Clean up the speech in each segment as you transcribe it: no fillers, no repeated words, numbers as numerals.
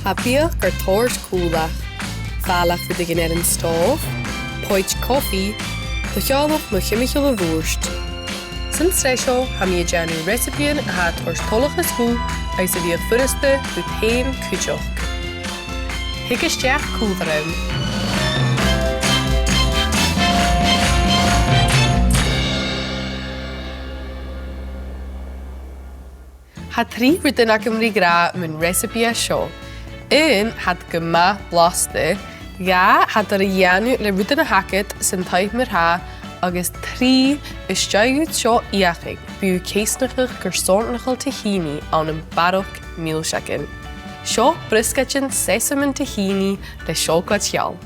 Abigail gur tóir cúlach, fálach fydd ag yn stof, poich coffi, do cheolach mo chimichol a bhúrst. Sin streisio ha mi adjanu recipean a ha tóir tolach as hú, ag sa bhíag fyriste du tain cúteoch. Higisteach cúlvarum. Ha trí rydyn ac ymri gra mewn recipe a sio. Un had gyma blaste, ga had ar y ianw le rydyn a hacet sy'n taith myr ha agos tri ysdiaigwyd sio iachig byw ceisnachach gyrsonachol tahini awn yn barwch milshakin. Sio Briosgaidean Seasaman Tahini le sioglad ial.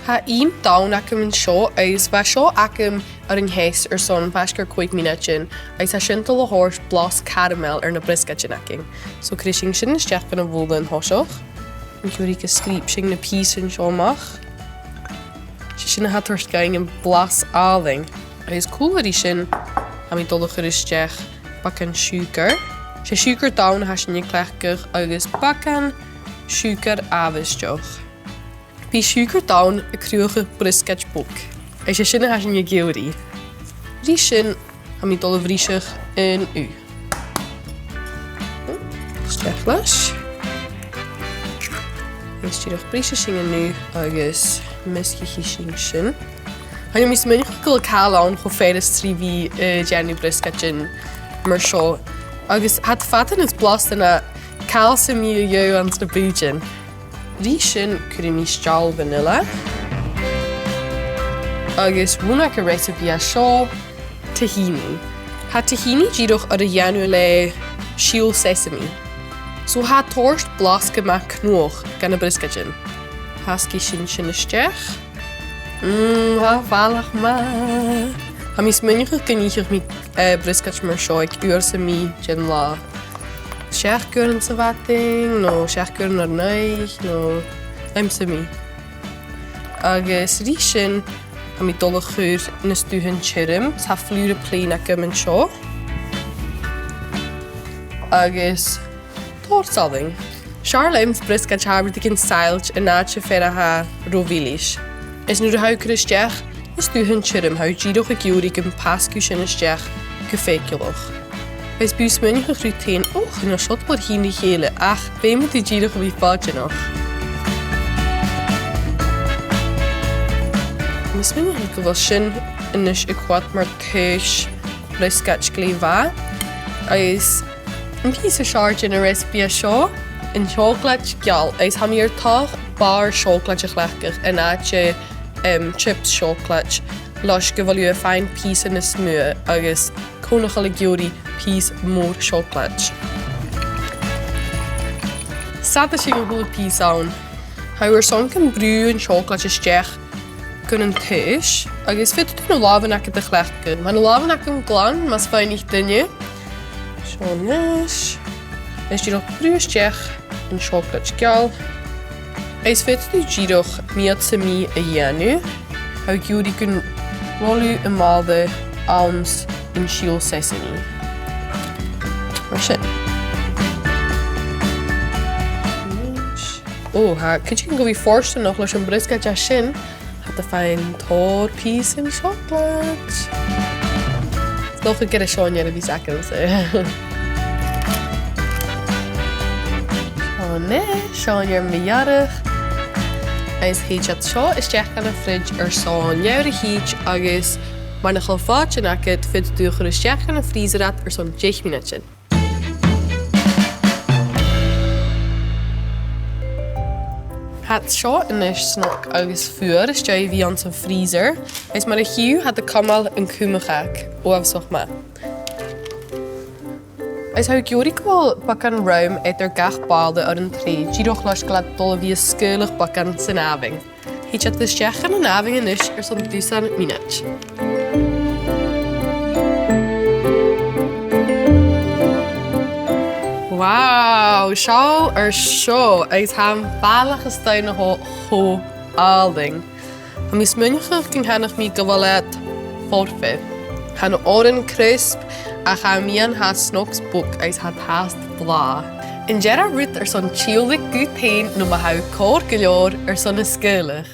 Ha im dawn ac yn sio eis fa sio ac ar yn heis son fasgar 5 minutyn eis a syntol o hors blas caramel na Briosgaidean acing. So crysing sy'n ysdiach gan y fwlda yn hosioch. Yn cywri gysgrip sy'n na pys yn sio mach. Sy'n na hat wrth gael yn blas aling. Eis cool ar sy'n am I dolwch ar ysdiach bacan siwgar. Se siwgar dawn ha sy'n niclechgach agos bacan siwgar afysdioch. Bí siúcar dawn y cruúcha Briosgaid book. Eis sy'n na sy'n ygewri. Rí sy'n am I dol y frísach yn u. Stiach leis. Eis dyrach brísach sy'n yn u agos mysgi sy'n. Ha'n mis mynych gael cael awn cho ffeirys tri fi Jenny Briosgaidean mar sio. Agos had fatan ys blast yna cael sy'n mi yw ans na bwydyn. Rí sy'n cwrdd mi stial vanilla. Agos wna ca recipe a sio tahini. Ha tahini gyrwch ar y ianw le siwl sesame. So ha torst blas gyma cnwch gan y Briosgaidean. Hasgi sy'n ysdiach. Ha falach ma. Ha mis mynych ych gynnychach mi Briosgaidean mar sio ag yw'r sy'n mi gen la. Siach gyrn sa fating, no siach gyrn ar naich, no sy'n mi. Agos rí sy'n am I dolwch chwyr yn ystwyhyn chyrym, sa fflwyr y plyn ac ym yn sio. Agos tor saling. Siar lems Briosgaidean habrid ag yn sailch yn nad sy'n ffera ha rofilish. Ys nhw'r haw cyrysdiach ystwyhyn chyrym haw gyrwch ag iwrig yn pasgw sy'n ysdiach gyffeicilwch. Eis byw smynnych ych rwy'n och, yn o siot bod hi'n I hele, ach, be moet I gyrwch o fi badge nog. Mis smynnych ych gyfol sy'n yn ys y kwad mar cwys Briosgaidean gleifa. Eis, yn pys o siarge yn y recipe a sio, yn sioglad gial, eis ham i'r toch bar sioglad i'ch lechgach, yn adje chips sioglad, los gyfol yw y ffain pys yn y smyr, agos cwnach al y giwri pys môr sioglad. Sad sy'n gwybod pys awn. Haw'r son gan brw yn sioglad ysdiach gan yn cwys, agos fydd ydyn nhw lafan ac ydych lechgyn. Mae'n lafan ac yn glan, mas fain i'ch dynnu. Sion nes. Eis gyrwch brw ysdiach yn sioglad gial. Eis fydd ydyn gyrwch miad sy'n mi y ianw. Haw giwri gan rolu y malde awns yn siwl sesame. Mar sy'n. O, ha, cyd chi'n gofi fforst yn ochl sy'n Briosgaidean sy'n, ha dy ffain tor pys yn sioglad. Nog yn gyda Sion ar y fi sacyn, so. Sion ar miarach. Eis heidjad sio ysdiach gan y ffridge ar son iawr y heidj agos maar na galvaatje na het vindt u gerustjach aan een vriezerat son 10 minuten. Het sio in is snog agus vuur is jij wie aan zijn vriezer. Is maar de hiu had de kamal een kumegak o afzog ma. Is hou Jorik wel bakken ruim uit er gach baalde uit een tree. Giroch las glad dolle wie skeulig bakken zijn aving. Hiet je dus jach aan een aving en is zo'n 10 minuten. Wauw, schaal sio. Eis ham balig gestein ho alding. Am mis mynchach ging hanach mi gyfalet forfe. Han oren crisp a chamian ha snogs book eis had haast bla. In gera rút ar son tíolig gút tain nó ma hau cór go leor ar son na scéalach.